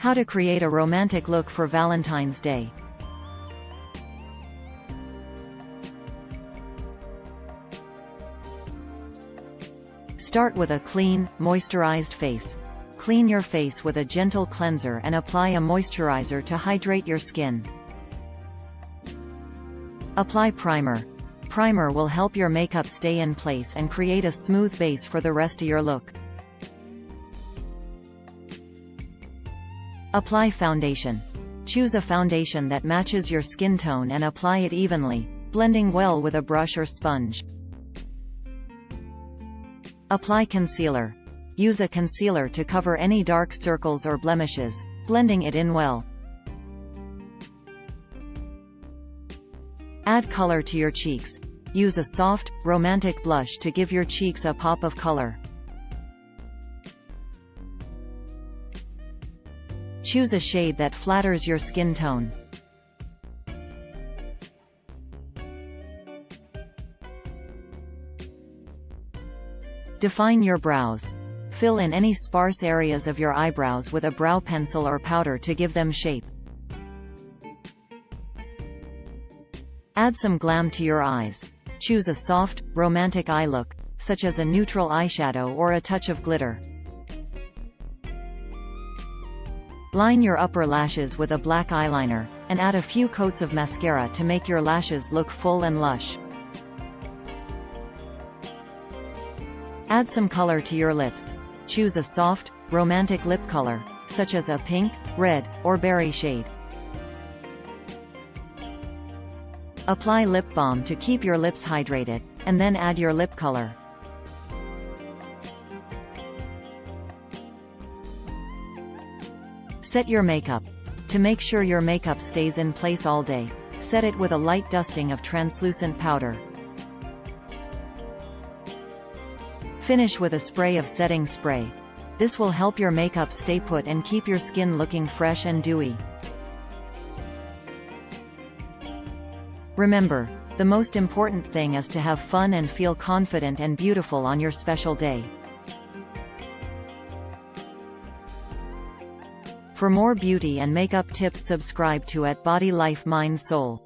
How to create a romantic look for Valentine's Day. Start with a clean, moisturized face. Clean your face with a gentle cleanser and apply a moisturizer to hydrate your skin. Apply primer. Primer will help your makeup stay in place and create a smooth base for the rest of your look. Apply foundation. Choose a foundation that matches your skin tone and apply it evenly, blending well with a brush or sponge. Apply concealer. Use a concealer to cover any dark circles or blemishes, blending it in well. Add color to your cheeks. Use a soft, romantic blush to give your cheeks a pop of color. Choose a shade that flatters your skin tone. Define your brows. Fill in any sparse areas of your eyebrows with a brow pencil or powder to give them shape. Add some glam to your eyes. Choose a soft, romantic eye look, such as a neutral eyeshadow or a touch of glitter. Line your upper lashes with a black eyeliner, and add a few coats of mascara to make your lashes look full and lush. Add some color to your lips. Choose a soft, romantic lip color, such as a pink, red, or berry shade. Apply lip balm to keep your lips hydrated, and then add your lip color. Set your makeup. To make sure your makeup stays in place all day, set it with a light dusting of translucent powder. Finish with a spray of setting spray. This will help your makeup stay put and keep your skin looking fresh and dewy. Remember, the most important thing is to have fun and feel confident and beautiful on your special day. For more beauty and makeup tips, subscribe to @Body Life Mind Soul.